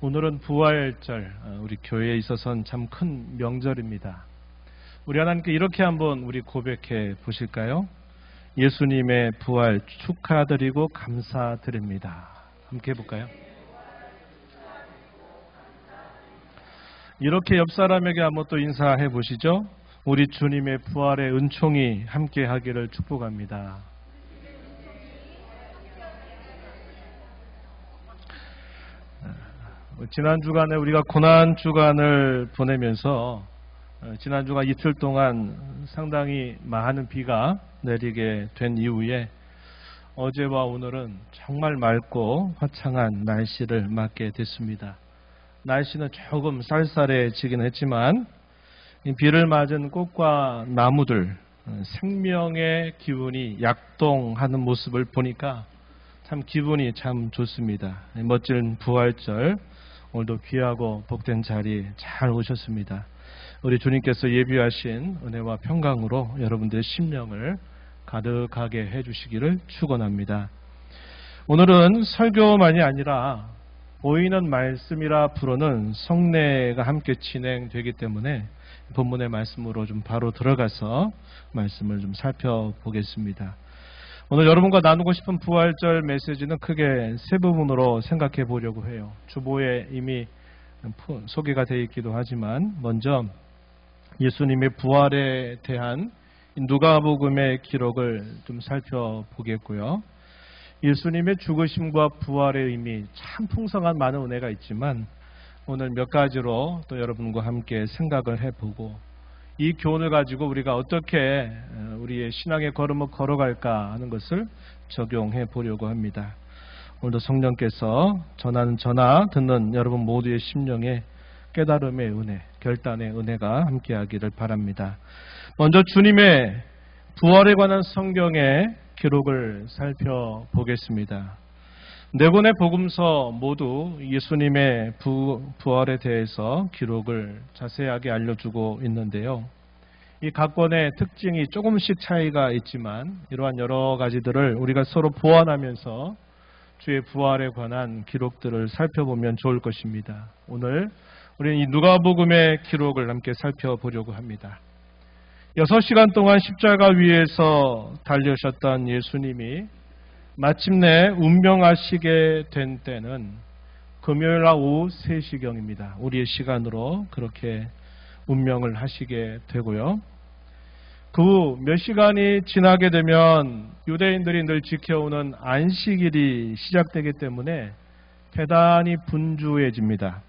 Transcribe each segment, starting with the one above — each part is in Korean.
오늘은 부활절, 우리 교회에 있어서는 참 큰 명절입니다. 우리 하나님께 이렇게 한번 우리 고백해 보실까요? 예수님의 부활 축하드리고 감사드립니다. 함께 해볼까요? 이렇게 옆 사람에게 한번 또 인사해 보시죠. 우리 주님의 부활의 은총이 함께 하기를 축복합니다. 지난 주간에 우리가 고난 주간을 보내면서 지난 주간 이틀 동안 상당히 많은 비가 내리게 된 이후에 어제와 오늘은 정말 맑고 화창한 날씨를 맞게 됐습니다. 날씨는 조금 쌀쌀해지긴 했지만 비를 맞은 꽃과 나무들, 생명의 기운이 약동하는 모습을 보니까 참 기분이 참 좋습니다. 멋진 부활절, 오늘도 귀하고 복된 자리 잘 오셨습니다. 우리 주님께서 예비하신 은혜와 평강으로 여러분들의 심령을 가득하게 해주시기를 축원합니다. 오늘은 설교만이 아니라 보이는 말씀이라 부르는 성례가 함께 진행되기 때문에 본문의 말씀으로 좀 바로 들어가서 말씀을 좀 살펴보겠습니다. 오늘 여러분과 나누고 싶은 부활절 메시지는 크게 세 부분으로 생각해 보려고 해요. 주보에 이미 소개가 되어 있기도 하지만 먼저 예수님의 부활에 대한 누가복음의 기록을 좀 살펴보겠고요. 예수님의 죽으심과 부활의 의미 참 풍성한 많은 은혜가 있지만 오늘 몇 가지로 또 여러분과 함께 생각을 해보고 이 교훈을 가지고 우리가 어떻게 우리의 신앙의 걸음을 걸어갈까 하는 것을 적용해 보려고 합니다. 오늘도 성령께서 전하는 전하 듣는 여러분 모두의 심령에 깨달음의 은혜, 결단의 은혜가 함께하기를 바랍니다. 먼저 주님의 부활에 관한 성경의 기록을 살펴보겠습니다. 네 권의 복음서 모두 예수님의 부활에 대해서 기록을 자세하게 알려주고 있는데요. 이 각 권의 특징이 조금씩 차이가 있지만 이러한 여러 가지들을 우리가 서로 보완하면서 주의 부활에 관한 기록들을 살펴보면 좋을 것입니다. 오늘 우리는 이 누가복음의 기록을 함께 살펴보려고 합니다. 6시간 동안 십자가 위에서 달려셨던 예수님이 마침내 운명하시게 된 때는 금요일날 오후 3시경입니다. 우리의 시간으로 그렇게 운명을 하시게 되고요. 그 후 몇 시간이 지나게 되면 유대인들이 늘 지켜오는 안식일이 시작되기 때문에 대단히 분주해집니다.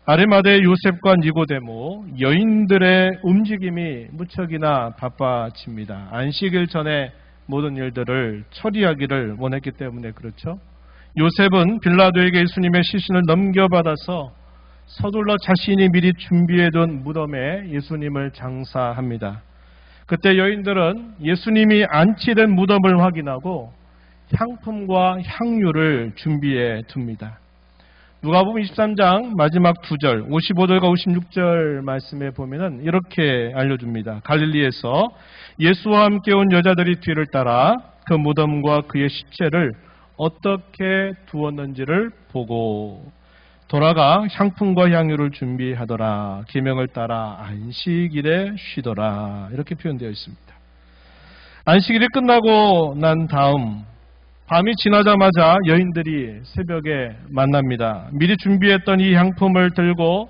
아리마대 요셉과 니고데모, 여인들의 움직임이 무척이나 바빠집니다. 안식일 전에 모든 일들을 처리하기를 원했기 때문에 그렇죠. 요셉은 빌라도에게 예수님의 시신을 넘겨받아서 서둘러 자신이 미리 준비해둔 무덤에 예수님을 장사합니다. 그때 여인들은 예수님이 안치된 무덤을 확인하고 향품과 향유를 준비해 둡니다. 누가복음 23장 마지막 2절 55절과 56절 말씀에 보면은 이렇게 알려줍니다. 갈릴리에서 예수와 함께 온 여자들이 뒤를 따라 그 무덤과 그의 시체를 어떻게 두었는지를 보고 돌아가 향품과 향유를 준비하더라. 계명을 따라 안식일에 쉬더라. 이렇게 표현되어 있습니다. 안식일이 끝나고 난 다음 밤이 지나자마자 여인들이 새벽에 만납니다. 미리 준비했던 이 향품을 들고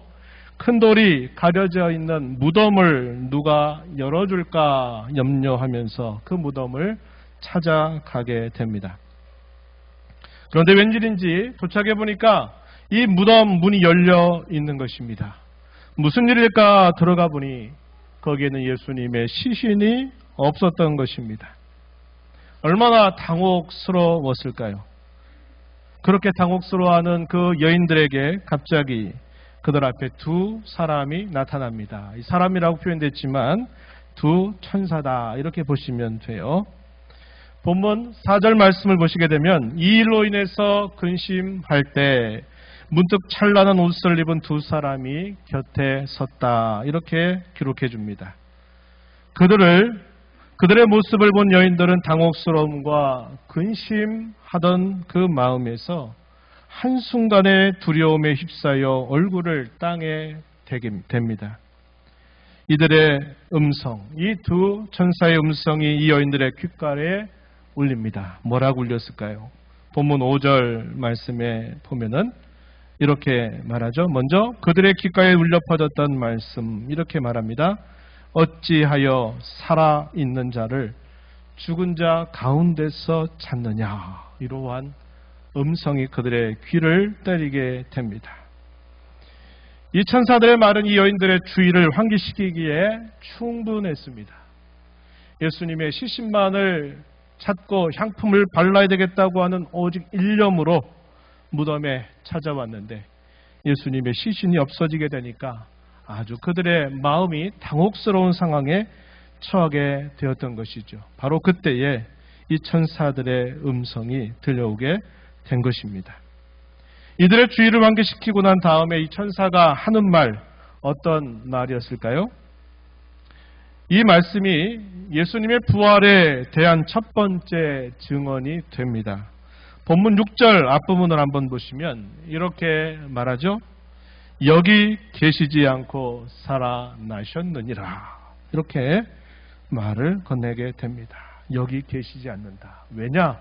큰 돌이 가려져 있는 무덤을 누가 열어줄까 염려하면서 그 무덤을 찾아가게 됩니다. 그런데 웬일인지 도착해 보니까 이 무덤 문이 열려 있는 것입니다. 무슨 일일까 들어가 보니 거기에는 예수님의 시신이 없었던 것입니다. 얼마나 당혹스러웠을까요? 그렇게 당혹스러워하는 그 여인들에게 갑자기 그들 앞에 두 사람이 나타납니다. 이 사람이라고 표현됐지만 두 천사다 이렇게 보시면 돼요. 본문 4절 말씀을 보시게 되면 이 일로 인해서 근심할 때 문득 찬란한 옷을 입은 두 사람이 곁에 섰다 이렇게 기록해 줍니다. 그들의 모습을 본 여인들은 당혹스러움과 근심하던 그 마음에서 한순간에 두려움에 휩싸여 얼굴을 땅에 대게 됩니다. 이들의 음성, 이 두 천사의 음성이 이 여인들의 귓가에 울립니다. 뭐라고 울렸을까요? 본문 5절 말씀에 보면은 이렇게 말하죠. 먼저 그들의 귓가에 울려 퍼졌던 말씀, 이렇게 말합니다. 어찌하여 살아있는 자를 죽은 자 가운데서 찾느냐. 이러한 음성이 그들의 귀를 때리게 됩니다. 이 천사들의 말은 이 여인들의 주의를 환기시키기에 충분했습니다. 예수님의 시신만을 찾고 향품을 발라야 되겠다고 하는 오직 일념으로 무덤에 찾아왔는데 예수님의 시신이 없어지게 되니까 아주 그들의 마음이 당혹스러운 상황에 처하게 되었던 것이죠. 바로 그때에 이 천사들의 음성이 들려오게 된 것입니다. 이들의 주의를 환기시키고 난 다음에 이 천사가 하는 말, 어떤 말이었을까요? 이 말씀이 예수님의 부활에 대한 첫 번째 증언이 됩니다. 본문 6절 앞부분을 한번 보시면 이렇게 말하죠. 여기 계시지 않고 살아나셨느니라. 이렇게 말을 건네게 됩니다. 여기 계시지 않는다. 왜냐?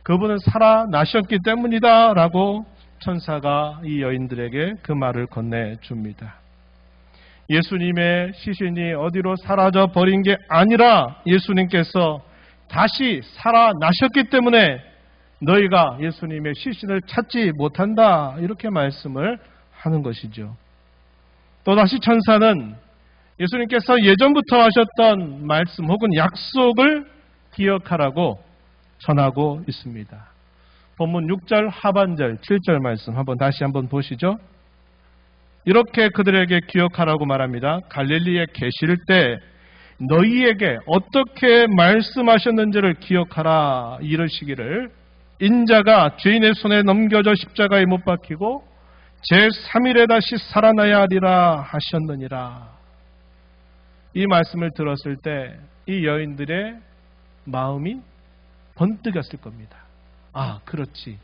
그분은 살아나셨기 때문이다 라고 천사가 이 여인들에게 그 말을 건네줍니다. 예수님의 시신이 어디로 사라져 버린 게 아니라 예수님께서 다시 살아나셨기 때문에 너희가 예수님의 시신을 찾지 못한다. 이렇게 말씀을 하는 것이죠. 또다시 천사는 예수님께서 예전부터 하셨던 말씀 혹은 약속을 기억하라고 전하고 있습니다. 본문 6절 하반절 7절 말씀 다시 한번 보시죠. 이렇게 그들에게 기억하라고 말합니다. 갈릴리에 계실 때 너희에게 어떻게 말씀하셨는지를 기억하라. 이르시기를 인자가 죄인의 손에 넘겨져 십자가에 못 박히고 제3일에 다시 살아나야 하리라 하셨느니라. 이 말씀을 들었을 때 이 여인들의 마음이 번뜩였을 겁니다. 아, 그렇지.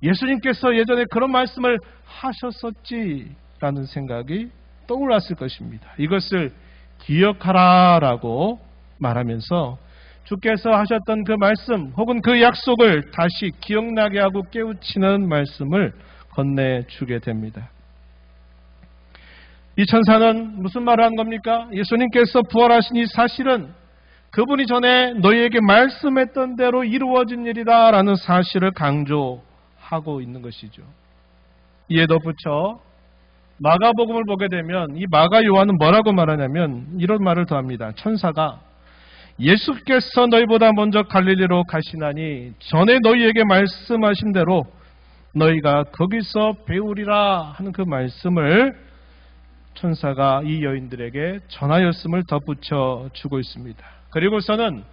예수님께서 예전에 그런 말씀을 하셨었지라는 생각이 떠올랐을 것입니다. 이것을 기억하라라고 말하면서 주께서 하셨던 그 말씀 혹은 그 약속을 다시 기억나게 하고 깨우치는 말씀을 건네주게 됩니다. 이 천사는 무슨 말을 한 겁니까? 예수님께서 부활하신 이 사실은 그분이 전에 너희에게 말씀했던 대로 이루어진 일이다 라는 사실을 강조하고 있는 것이죠. 이에 덧붙여 마가복음을 보게 되면 이 마가 요한은 뭐라고 말하냐면 이런 말을 더합니다. 천사가 예수께서 너희보다 먼저 갈릴리로 가시나니 전에 너희에게 말씀하신 대로 너희가 거기서 배우리라 하는 그 말씀을 천사가 이 여인들에게 전하였음을 덧붙여 주고 있습니다. 그리고서는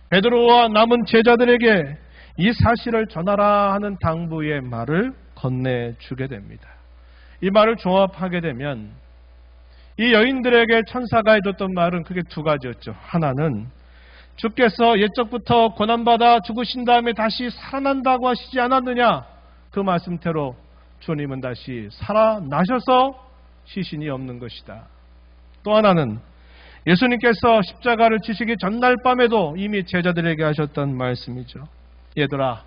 베드로와 남은 제자들에게 이 사실을 전하라 하는 당부의 말을 건네주게 됩니다. 이 말을 종합하게 되면 이 여인들에게 천사가 해줬던 말은 크게 두 가지였죠. 하나는 주께서 옛적부터 고난받아 죽으신 다음에 다시 살아난다고 하시지 않았느냐. 그 말씀대로 주님은 다시 살아나셔서 시신이 없는 것이다. 또 하나는 예수님께서 십자가를 지시기 전날 밤에도 이미 제자들에게 하셨던 말씀이죠. 얘들아,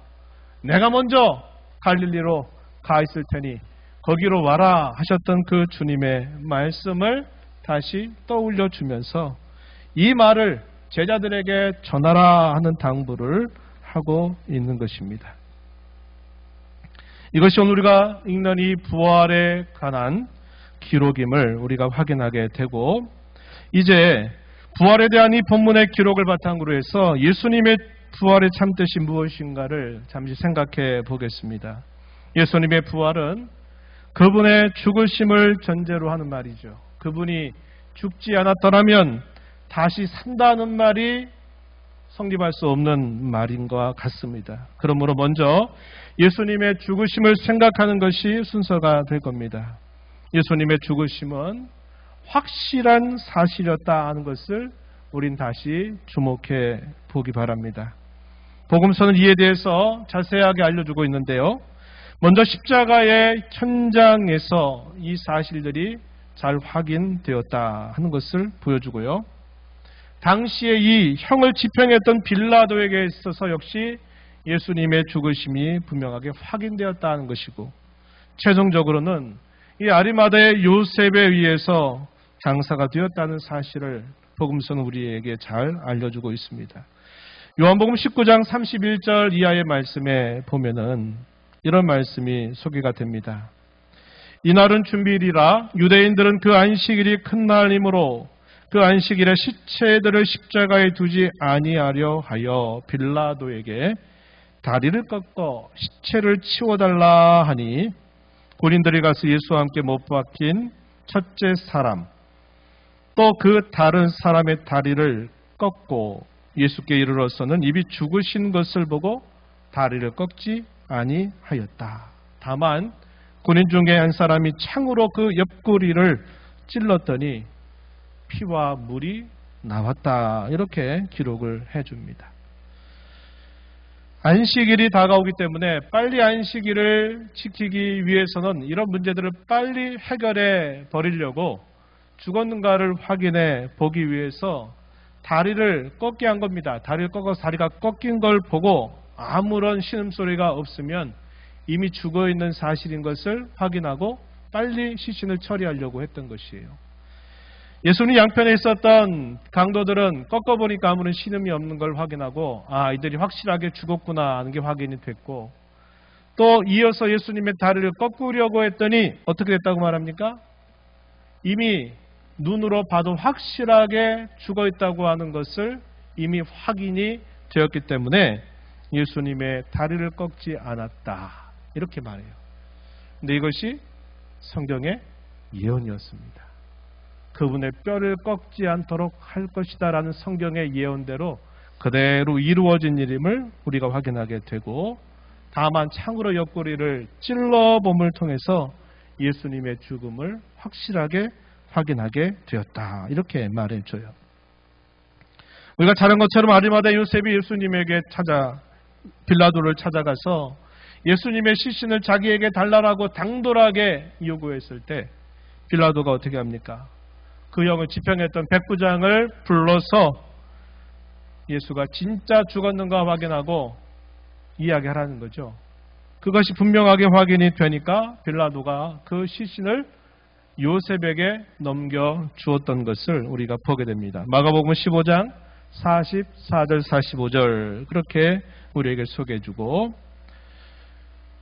내가 먼저 갈릴리로 가 있을 테니 거기로 와라 하셨던 그 주님의 말씀을 다시 떠올려 주면서 이 말을 제자들에게 전하라 하는 당부를 하고 있는 것입니다. 이것이 오늘 우리가 읽는 이 부활에 관한 기록임을 우리가 확인하게 되고, 이제 부활에 대한 이 본문의 기록을 바탕으로 해서 예수님의 부활의 참뜻이 무엇인가를 잠시 생각해 보겠습니다. 예수님의 부활은 그분의 죽으심을 전제로 하는 말이죠. 그분이 죽지 않았더라면 다시 산다는 말이 성립할 수 없는 말인 것 같습니다. 그러므로 먼저 예수님의 죽으심을 생각하는 것이 순서가 될 겁니다. 예수님의 죽으심은 확실한 사실이었다 하는 것을 우린 다시 주목해 보기 바랍니다. 복음서는 이에 대해서 자세하게 알려주고 있는데요. 먼저 십자가의 현장에서 이 사실들이 잘 확인되었다 하는 것을 보여주고요. 당시에 이 형을 집행했던 빌라도에게 있어서 역시 예수님의 죽으심이 분명하게 확인되었다는 것이고, 최종적으로는 이 아리마다의 요셉에 의해서 장사가 되었다는 사실을 복음서는 우리에게 잘 알려주고 있습니다. 요한복음 19장 31절 이하의 말씀에 보면은 이런 말씀이 소개가 됩니다. 이날은 준비일이라 유대인들은 그 안식일이 큰 날이므로 그 안식일에 시체들을 십자가에 두지 아니하려 하여 빌라도에게 다리를 꺾어 시체를 치워달라 하니, 군인들이 가서 예수와 함께 못 박힌 첫째 사람 또 그 다른 사람의 다리를 꺾고 예수께 이르러서는 이미 죽으신 것을 보고 다리를 꺾지 아니하였다. 다만 군인 중에 한 사람이 창으로 그 옆구리를 찔렀더니 피와 물이 나왔다. 이렇게 기록을 해줍니다. 안식일이 다가오기 때문에 빨리 안식일을 지키기 위해서는 이런 문제들을 빨리 해결해 버리려고 죽었는가를 확인해 보기 위해서 다리를 꺾게 한 겁니다. 다리를 꺾어서 다리가 꺾인 걸 보고 아무런 신음소리가 없으면 이미 죽어있는 사실인 것을 확인하고 빨리 시신을 처리하려고 했던 것이에요. 예수님 양편에 있었던 강도들은 꺾어보니까 아무런 신음이 없는 걸 확인하고 이들이 확실하게 죽었구나 하는 게 확인이 됐고, 또 이어서 예수님의 다리를 꺾으려고 했더니 어떻게 됐다고 말합니까? 이미 눈으로 봐도 확실하게 죽어있다고 하는 것을 이미 확인이 되었기 때문에 예수님의 다리를 꺾지 않았다. 이렇게 말해요. 근데 이것이 성경의 예언이었습니다. 그분의 뼈를 꺾지 않도록 할 것이다 라는 성경의 예언대로 그대로 이루어진 일임을 우리가 확인하게 되고, 다만 창으로 옆구리를 찔러봄을 통해서 예수님의 죽음을 확실하게 확인하게 되었다. 이렇게 말해줘요. 우리가 잘 한 것처럼 아리마다 요셉이 예수님에게 빌라도를 찾아가서 예수님의 시신을 자기에게 달라라고 당돌하게 요구했을 때 빌라도가 어떻게 합니까? 그 형을 집행했던 백부장을 불러서 예수가 진짜 죽었는가 확인하고 이야기하라는 거죠. 그것이 분명하게 확인이 되니까 빌라도가 그 시신을 요셉에게 넘겨주었던 것을 우리가 보게 됩니다. 마가복음 15장 44절 45절 그렇게 우리에게 소개해주고,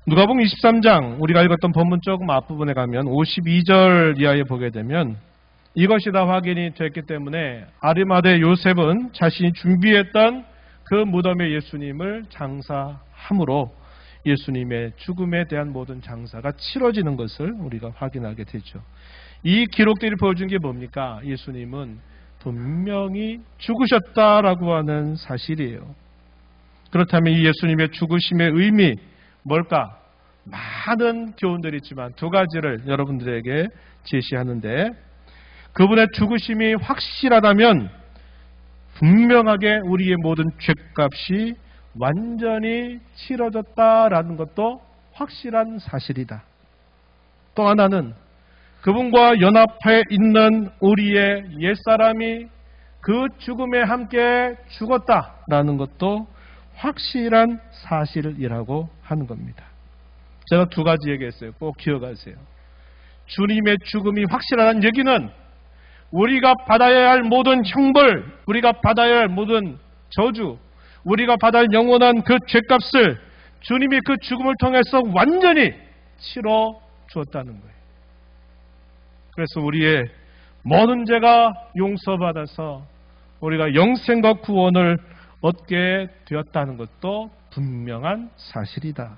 누가복음 23장 우리가 읽었던 본문 조금 앞부분에 가면 52절 이하에 보게 되면 이것이 다 확인이 됐기 때문에 아리마대 요셉은 자신이 준비했던 그 무덤에 예수님을 장사함으로 예수님의 죽음에 대한 모든 장사가 치러지는 것을 우리가 확인하게 되죠. 이 기록들이 보여준 게 뭡니까? 예수님은 분명히 죽으셨다라고 하는 사실이에요. 그렇다면 이 예수님의 죽으심의 의미 뭘까? 많은 교훈들이 있지만 두 가지를 여러분들에게 제시하는데, 그분의 죽으심이 확실하다면 분명하게 우리의 모든 죄값이 완전히 치러졌다라는 것도 확실한 사실이다. 또 하나는 그분과 연합해 있는 우리의 옛사람이 그 죽음에 함께 죽었다라는 것도 확실한 사실이라고 하는 겁니다. 제가 두 가지 얘기했어요. 꼭 기억하세요. 주님의 죽음이 확실하다는 얘기는 우리가 받아야 할 모든 형벌, 우리가 받아야 할 모든 저주, 우리가 받아야 할 영원한 그 죄값을 주님이 그 죽음을 통해서 완전히 치러 주었다는 거예요. 그래서 우리의 모든 죄가 용서받아서 우리가 영생과 구원을 얻게 되었다는 것도 분명한 사실이다.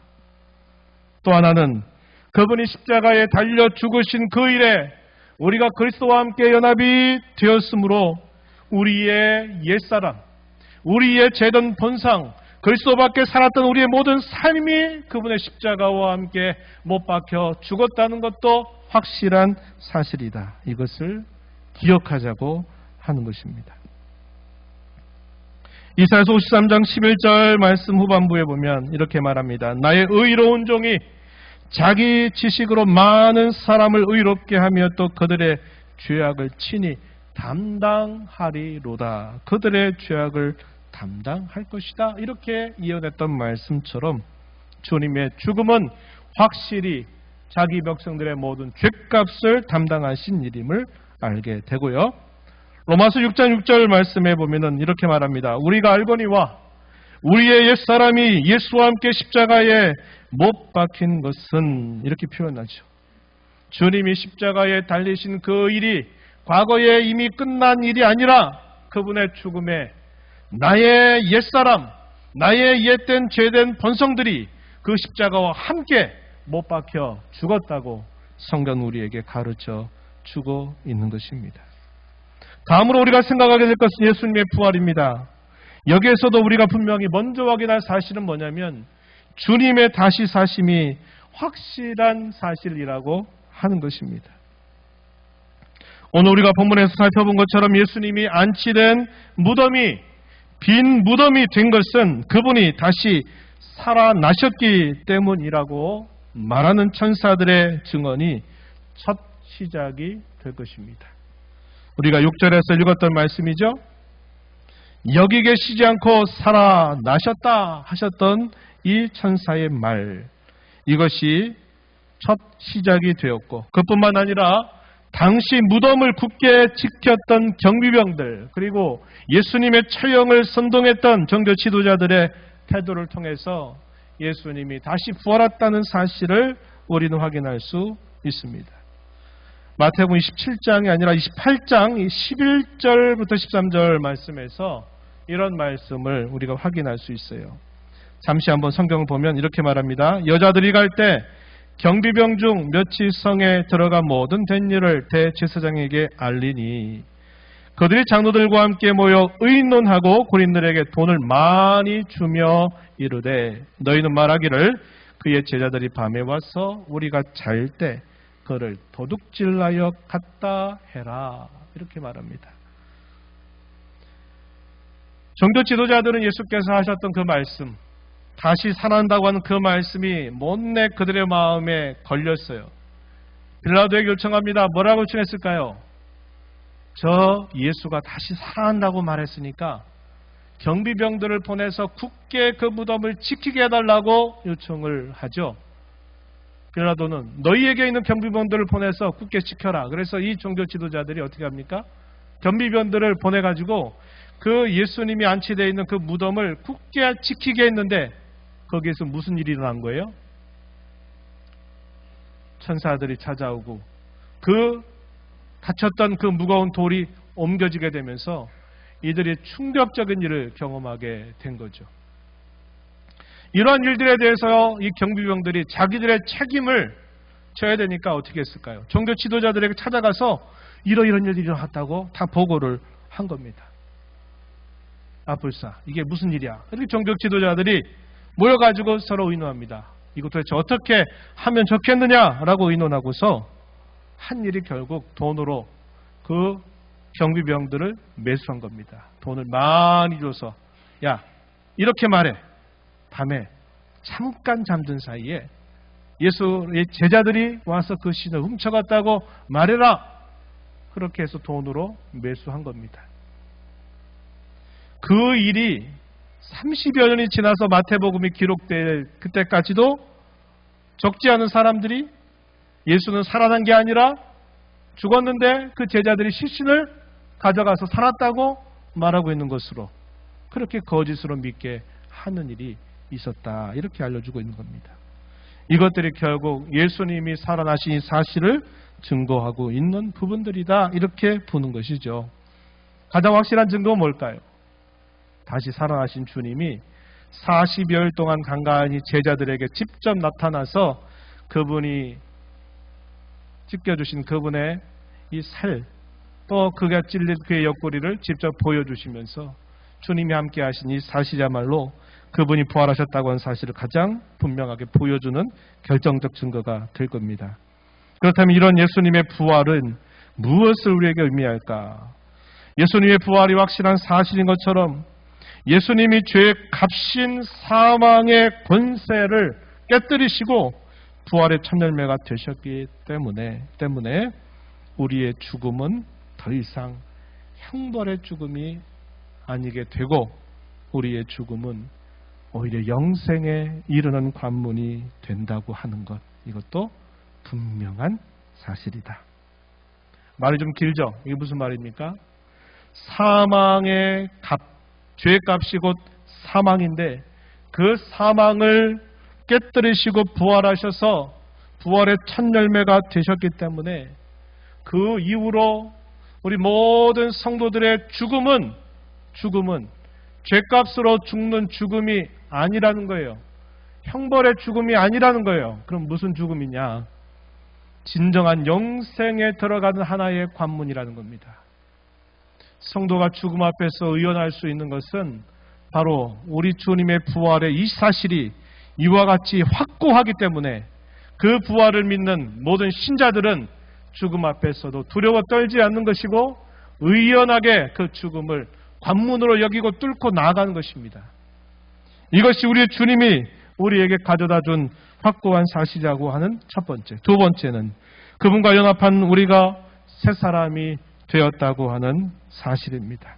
또 하나는 그분이 십자가에 달려 죽으신 그 일에 우리가 그리스도와 함께 연합이 되었으므로 우리의 옛사람, 우리의 죄된 본상, 그리스도밖에 살았던 우리의 모든 삶이 그분의 십자가와 함께 못 박혀 죽었다는 것도 확실한 사실이다. 이것을 기억하자고 하는 것입니다. 이사야서 53장 11절 말씀 후반부에 보면 이렇게 말합니다. 나의 의로운 종이 자기 지식으로 많은 사람을 의롭게 하며 또 그들의 죄악을 친히 담당하리로다. 그들의 죄악을 담당할 것이다. 이렇게 예언했던 말씀처럼 주님의 죽음은 확실히 자기 백성들의 모든 죄값을 담당하신 일임을 알게 되고요. 로마서 6장 6절 말씀에 보면은 이렇게 말합니다. 우리가 알거니와 우리의 옛사람이 예수와 함께 십자가에 못 박힌 것은, 이렇게 표현하죠. 주님이 십자가에 달리신 그 일이 과거에 이미 끝난 일이 아니라 그분의 죽음에 나의 옛사람, 나의 옛된 죄된 본성들이 그 십자가와 함께 못 박혀 죽었다고 성경 우리에게 가르쳐 주고 있는 것입니다. 다음으로 우리가 생각하게 될 것은 예수님의 부활입니다. 여기에서도 우리가 분명히 먼저 확인할 사실은 뭐냐면 주님의 다시 사심이 확실한 사실이라고 하는 것입니다. 오늘 우리가 본문에서 살펴본 것처럼 예수님이 안치된 무덤이 빈 무덤이 된 것은 그분이 다시 살아나셨기 때문이라고 말하는 천사들의 증언이 첫 시작이 될 것입니다. 우리가 6절에서 읽었던 말씀이죠. 여기 계시지 않고 살아나셨다 하셨던 이 천사의 말, 이것이 첫 시작이 되었고, 그뿐만 아니라 당시 무덤을 굳게 지켰던 경비병들, 그리고 예수님의 처형을 선동했던 종교 지도자들의 태도를 통해서 예수님이 다시 부활했다는 사실을 우리는 확인할 수 있습니다. 마태복음 27장이 아니라 28장 11절부터 13절 말씀에서 이런 말씀을 우리가 확인할 수 있어요. 잠시 한번 성경을 보면 이렇게 말합니다. 여자들이 갈 때 경비병 중 몇이 성에 들어가 모든 된 일을 대제사장에게 알리니 그들이 장로들과 함께 모여 의논하고 고린들에게 돈을 많이 주며 이르되 너희는 말하기를 그의 제자들이 밤에 와서 우리가 잘 때 그를 도둑질하여 갔다 해라. 이렇게 말합니다. 종교 지도자들은 예수께서 하셨던 그 말씀, 다시 살아난다고 하는 그 말씀이 못내 그들의 마음에 걸렸어요. 빌라도에게 요청합니다. 뭐라고 요청했을까요? 저 예수가 다시 살아난다고 말했으니까 경비병들을 보내서 굳게 그 무덤을 지키게 해달라고 요청을 하죠. 빌라도는 너희에게 있는 경비병들을 보내서 굳게 지켜라. 그래서 이 종교 지도자들이 어떻게 합니까? 경비병들을 보내가지고 그 예수님이 안치되어 있는 그 무덤을 굳게 지키게 했는데 거기에서 무슨 일이 일어난 거예요? 천사들이 찾아오고 그 다쳤던 그 무거운 돌이 옮겨지게 되면서 이들이 충격적인 일을 경험하게 된 거죠. 이러한 일들에 대해서 이 경비병들이 자기들의 책임을 져야 되니까 어떻게 했을까요? 종교 지도자들에게 찾아가서 이런 일이 일어났다고 다 보고를 한 겁니다. 아, 불사, 이게 무슨 일이야? 이렇게 종교 지도자들이 모여가지고 서로 의논합니다. 이거 도대체 어떻게 하면 좋겠느냐라고 의논하고서 한 일이 결국 돈으로 그 경비병들을 매수한 겁니다. 돈을 많이 줘서 야, 이렇게 말해. 밤에 잠깐 잠든 사이에 예수의 제자들이 와서 그 신을 훔쳐갔다고 말해라. 그렇게 해서 돈으로 매수한 겁니다. 그 일이 30여 년이 지나서 마태복음이 기록될 그때까지도 적지 않은 사람들이 예수는 살아난 게 아니라 죽었는데 그 제자들이 시신을 가져가서 살았다고 말하고 있는 것으로 그렇게 거짓으로 믿게 하는 일이 있었다. 이렇게 알려주고 있는 겁니다. 이것들이 결국 예수님이 살아나신 사실을 증거하고 있는 부분들이다. 이렇게 보는 것이죠. 가장 확실한 증거는 뭘까요? 다시 살아나신 주님이 40여일 동안 간간히 제자들에게 직접 나타나서 그분이 찢겨주신 그분의 이 살, 또 그가 찔린 그의 옆구리를 직접 보여주시면서 주님이 함께 하신 이 사실이야말로 그분이 부활하셨다고 하는 사실을 가장 분명하게 보여주는 결정적 증거가 될 겁니다. 그렇다면 이런 예수님의 부활은 무엇을 우리에게 의미할까? 예수님의 부활이 확실한 사실인 것처럼 예수님이 죄의 값인 사망의 권세를 깨뜨리시고 부활의 첫 열매가 되셨기 때문에 우리의 죽음은 더 이상 형벌의 죽음이 아니게 되고 우리의 죽음은 오히려 영생에 이르는 관문이 된다고 하는 것, 이것도 분명한 사실이다. 말이 좀 길죠? 이게 무슨 말입니까? 사망의 값, 죄의 값이 곧 사망인데 그 사망을 깨뜨리시고 부활하셔서 부활의 첫 열매가 되셨기 때문에 그 이후로 우리 모든 성도들의 죽음은 죄값으로 죽는 죽음이 아니라는 거예요. 형벌의 죽음이 아니라는 거예요. 그럼 무슨 죽음이냐? 진정한 영생에 들어가는 하나의 관문이라는 겁니다. 성도가 죽음 앞에서 의연할 수 있는 것은 바로 우리 주님의 부활의 이 사실이 이와 같이 확고하기 때문에 그 부활을 믿는 모든 신자들은 죽음 앞에서도 두려워 떨지 않는 것이고 의연하게 그 죽음을 관문으로 여기고 뚫고 나아가는 것입니다. 이것이 우리의 주님이 우리에게 가져다 준 확고한 사실이라고 하는 첫 번째. 두 번째는 그분과 연합한 우리가 새 사람이 되었다고 하는 사실입니다.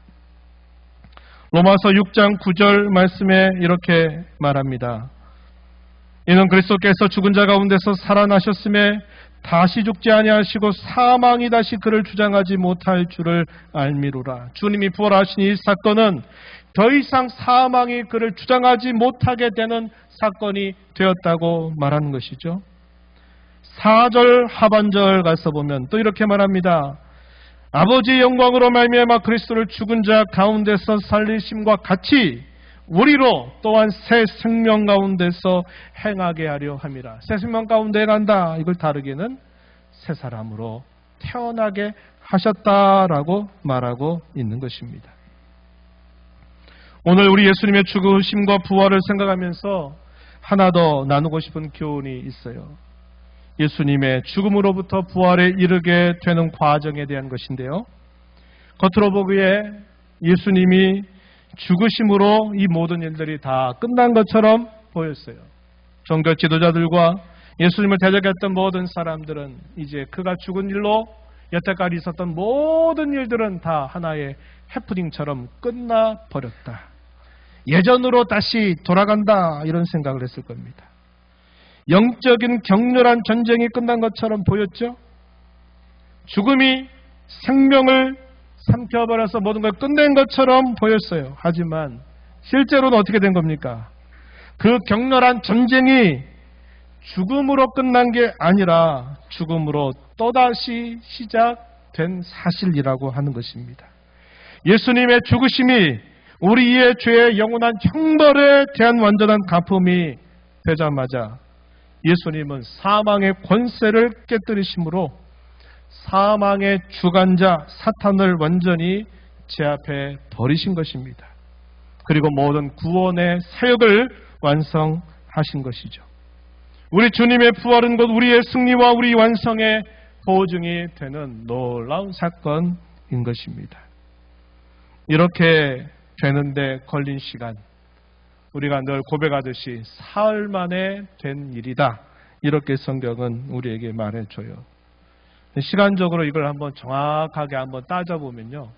로마서 6장 9절 말씀에 이렇게 말합니다. 이는 그리스도께서 죽은 자 가운데서 살아나셨음에 다시 죽지 아니하시고 사망이 다시 그를 주장하지 못할 줄을 알미로라. 주님이 부활하신 이 사건은 더 이상 사망이 그를 주장하지 못하게 되는 사건이 되었다고 말하는 것이죠. 4절 하반절 가서 보면 또 이렇게 말합니다. 아버지의 영광으로 말미암아 그리스도를 죽은 자 가운데서 살리심과 같이 우리로 또한 새 생명 가운데서 행하게 하려 함이라. 새 생명 가운데 행한다. 이걸 다르게는 새 사람으로 태어나게 하셨다라고 말하고 있는 것입니다. 오늘 우리 예수님의 죽으심과 부활을 생각하면서 하나 더 나누고 싶은 교훈이 있어요. 예수님의 죽음으로부터 부활에 이르게 되는 과정에 대한 것인데요. 겉으로 보기에 예수님이 죽으심으로 이 모든 일들이 다 끝난 것처럼 보였어요. 종교 지도자들과 예수님을 대적했던 모든 사람들은 이제 그가 죽은 일로 여태까지 있었던 모든 일들은 다 하나의 해프닝처럼 끝나버렸다. 예전으로 다시 돌아간다 이런 생각을 했을 겁니다. 영적인 격렬한 전쟁이 끝난 것처럼 보였죠. 죽음이 생명을 삼켜버려서 모든 걸 끝낸 것처럼 보였어요. 하지만 실제로는 어떻게 된 겁니까? 그 격렬한 전쟁이 죽음으로 끝난 게 아니라 죽음으로 또다시 시작된 사실이라고 하는 것입니다. 예수님의 죽으심이 우리의 죄의 영원한 형벌에 대한 완전한 갚음이 되자마자 예수님은 사망의 권세를 깨뜨리심으로 사망의 주관자 사탄을 완전히 제압해 버리신 것입니다. 그리고 모든 구원의 사역을 완성하신 것이죠. 우리 주님의 부활은 곧 우리의 승리와 우리 완성의 보증이 되는 놀라운 사건인 것입니다. 이렇게 되는데 걸린 시간, 우리가 늘 고백하듯이 사흘 만에 된 일이다. 이렇게 성경은 우리에게 말해줘요. 시간적으로 이걸 한번 정확하게 한번 따져보면요.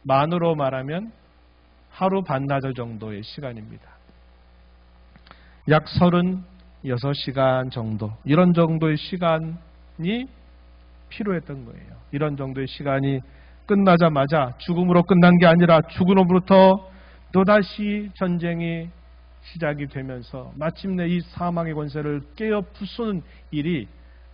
만으로 말하면 하루 반나절 정도의 시간입니다. 약 36시간 정도, 이런 정도의 시간이 필요했던 거예요. 이런 정도의 시간이 끝나자마자 죽음으로 끝난 게 아니라 죽음으로부터 또다시 전쟁이 시작이 되면서 마침내 이 사망의 권세를 깨어 부수는 일이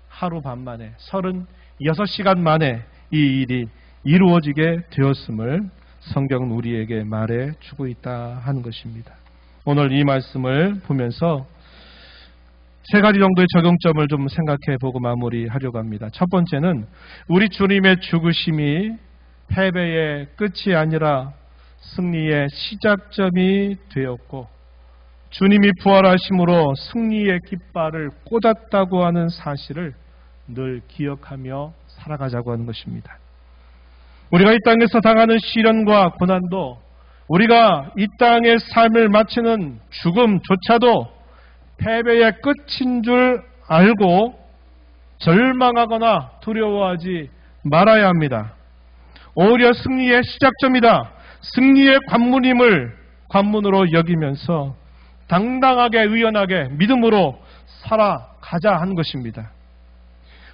하루 반 만에 36시간 만에 이 일이 이루어지게 되었음을 성경은 우리에게 말해주고 있다 하는 것입니다. 오늘 이 말씀을 보면서 세 가지 정도의 적용점을 좀 생각해 보고 마무리하려고 합니다. 첫 번째는 우리 주님의 죽으심이 패배의 끝이 아니라 승리의 시작점이 되었고 주님이 부활하심으로 승리의 깃발을 꽂았다고 하는 사실을 늘 기억하며 살아가자고 하는 것입니다. 우리가 이 땅에서 당하는 시련과 고난도 우리가 이 땅의 삶을 마치는 죽음조차도 패배의 끝인 줄 알고 절망하거나 두려워하지 말아야 합니다. 오히려 승리의 시작점이다. 승리의 관문으로 여기면서 당당하게 의연하게 믿음으로 살아가자 하는 것입니다.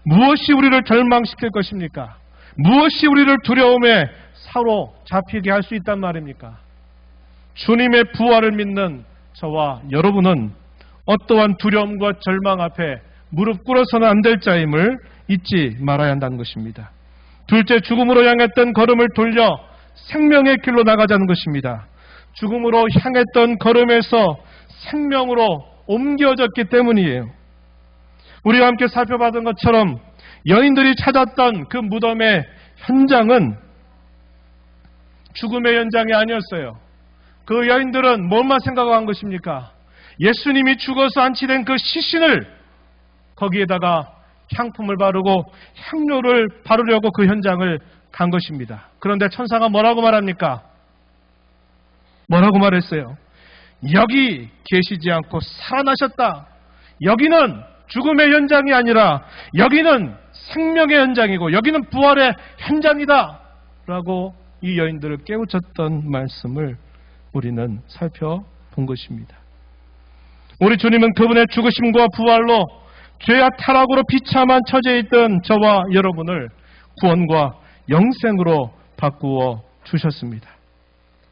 무엇이 우리를 절망시킬 것입니까? 무엇이 우리를 두려움에 사로잡히게 할 수 있단 말입니까? 주님의 부활을 믿는 저와 여러분은 어떠한 두려움과 절망 앞에 무릎 꿇어서는 안 될 자임을 잊지 말아야 한다는 것입니다. 둘째, 죽음으로 향했던 걸음을 돌려 생명의 길로 나가자는 것입니다. 죽음으로 향했던 걸음에서 생명으로 옮겨졌기 때문이에요. 우리가 함께 살펴봤던 것처럼 여인들이 찾았던 그 무덤의 현장은 죽음의 현장이 아니었어요. 그 여인들은 뭘만 생각한 것입니까? 예수님이 죽어서 안치된 그 시신을 거기에다가 향품을 바르고 향료를 바르려고 그 현장을 간 것입니다. 그런데 천사가 뭐라고 말합니까? 뭐라고 말했어요? 여기 계시지 않고 살아나셨다. 여기는 죽음의 현장이 아니라 여기는 생명의 현장이고 여기는 부활의 현장이다 라고 이 여인들을 깨우쳤던 말씀을 우리는 살펴본 것입니다. 우리 주님은 그분의 죽으심과 부활로 죄와 타락으로 비참한 처지에 있던 저와 여러분을 구원과 영생으로 바꾸어 주셨습니다.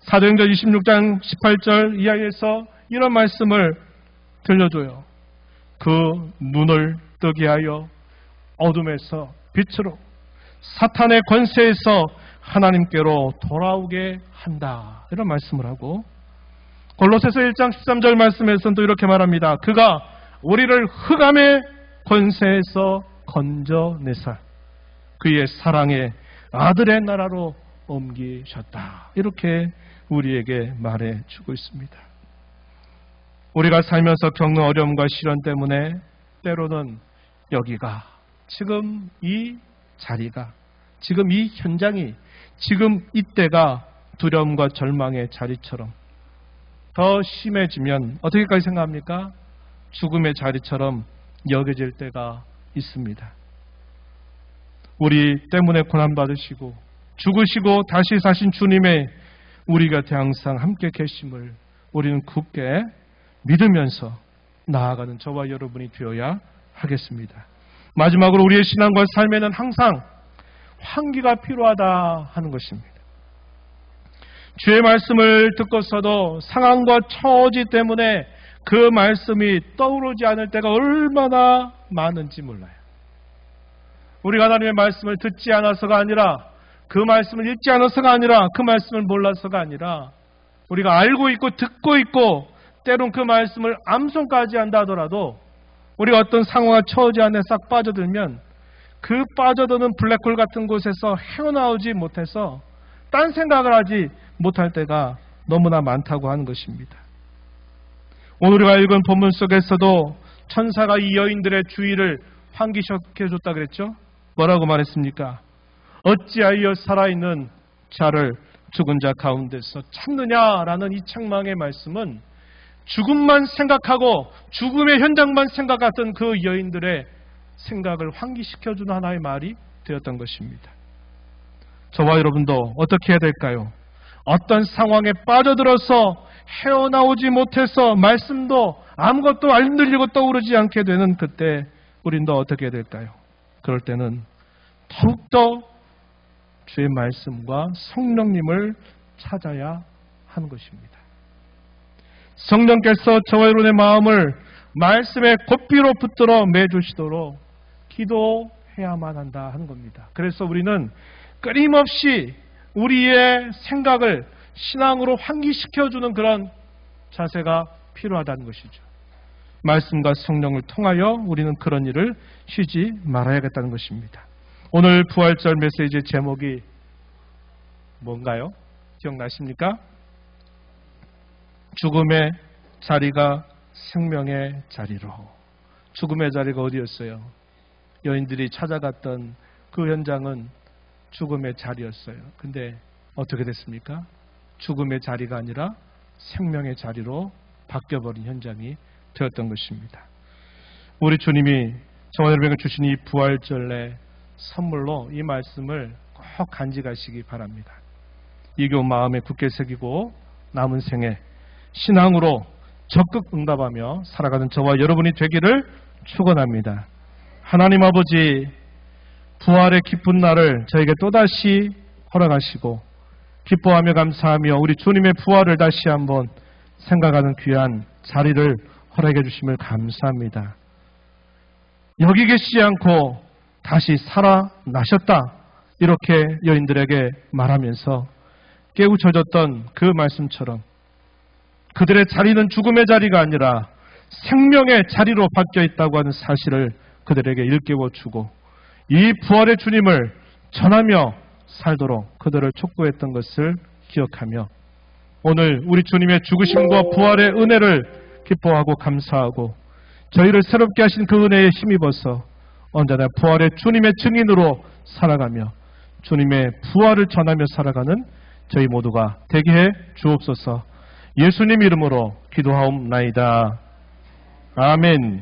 사도행전 26장 18절 이하에서 이런 말씀을 들려줘요. 그 눈을 뜨게 하여 어둠에서 빛으로 사탄의 권세에서 하나님께로 돌아오게 한다. 이런 말씀을 하고 골로새서 1장 13절 말씀에서는 또 이렇게 말합니다. 그가 우리를 흑암의 권세에서 건져내사 그의 사랑의 아들의 나라로 옮기셨다. 이렇게 우리에게 말해주고 있습니다. 우리가 살면서 겪는 어려움과 시련 때문에 때로는 여기가 지금 이 자리가 지금 이 현장이 지금 이때가 두려움과 절망의 자리처럼 더 심해지면 어떻게까지 생각합니까? 죽음의 자리처럼 여겨질 때가 있습니다. 우리 때문에 고난받으시고 죽으시고 다시 사신 주님의 우리 곁에 항상 함께 계심을 우리는 굳게 믿으면서 나아가는 저와 여러분이 되어야 하겠습니다. 마지막으로 우리의 신앙과 삶에는 항상 환기가 필요하다 하는 것입니다. 주의 말씀을 듣고서도 상황과 처지 때문에 그 말씀이 떠오르지 않을 때가 얼마나 많은지 몰라요. 우리가 하나님의 말씀을 듣지 않아서가 아니라 그 말씀을 읽지 않아서가 아니라 그 말씀을 몰라서가 아니라 우리가 알고 있고 듣고 있고 때론 그 말씀을 암송까지 한다 하더라도 우리가 어떤 상황과 처지 안에 싹 빠져들면 그 빠져드는 블랙홀 같은 곳에서 헤어나오지 못해서 딴 생각을 하지 못할 때가 너무나 많다고 하는 것입니다. 오늘 우리가 읽은 본문 속에서도 천사가 이 여인들의 주의를 환기시켜줬다 그랬죠? 뭐라고 말했습니까? 어찌하여 살아있는 자를 죽은 자 가운데서 찾느냐라는 이 책망의 말씀은 죽음만 생각하고 죽음의 현장만 생각했던 그 여인들의 생각을 환기시켜주는 하나의 말이 되었던 것입니다. 저와 여러분도 어떻게 해야 될까요? 어떤 상황에 빠져들어서 헤어나오지 못해서 말씀도 아무것도 안 들리고 떠오르지 않게 되는 그때 우린 더 어떻게 해야 될까요? 그럴 때는 더욱더 주의 말씀과 성령님을 찾아야 하는 것입니다. 성령께서 저와 여러분의 마음을 말씀의 고삐로 붙들어 매주시도록 기도해야만 한다 하는 겁니다. 그래서 우리는 끊임없이 우리의 생각을 신앙으로 환기시켜주는 그런 자세가 필요하다는 것이죠. 말씀과 성령을 통하여 우리는 그런 일을 쉬지 말아야겠다는 것입니다. 오늘 부활절 메시지의 제목이 뭔가요? 기억나십니까? 죽음의 자리가 생명의 자리로. 죽음의 자리가 어디였어요? 여인들이 찾아갔던 그 현장은 죽음의 자리였어요. 근데 어떻게 됐습니까? 죽음의 자리가 아니라 생명의 자리로 바뀌어버린 현장이 되었던 것입니다. 우리 주님이 저와 여러분에게 주신 이 부활절의 선물로 이 말씀을 꼭 간직하시기 바랍니다. 이 교훈 마음에 굳게 새기고 남은 생에 신앙으로 적극 응답하며 살아가는 저와 여러분이 되기를 축원합니다. 하나님 아버지, 부활의 기쁜 날을 저에게 또다시 허락하시고 기뻐하며 감사하며 우리 주님의 부활을 다시 한번 생각하는 귀한 자리를 허락해 주심을 감사합니다. 여기 계시지 않고 다시 살아나셨다, 이렇게 여인들에게 말하면서 깨우쳐졌던 그 말씀처럼 그들의 자리는 죽음의 자리가 아니라 생명의 자리로 바뀌어 있다고 하는 사실을 그들에게 일깨워주고 이 부활의 주님을 전하며 살도록 그들을 촉구했던 것을 기억하며 오늘 우리 주님의 죽으심과 부활의 은혜를 기뻐하고 감사하고 저희를 새롭게 하신 그 은혜에 힘입어서 언제나 부활의 주님의 증인으로 살아가며 주님의 부활을 전하며 살아가는 저희 모두가 되게 해 주옵소서. 예수님 이름으로 기도하옵나이다. 아멘.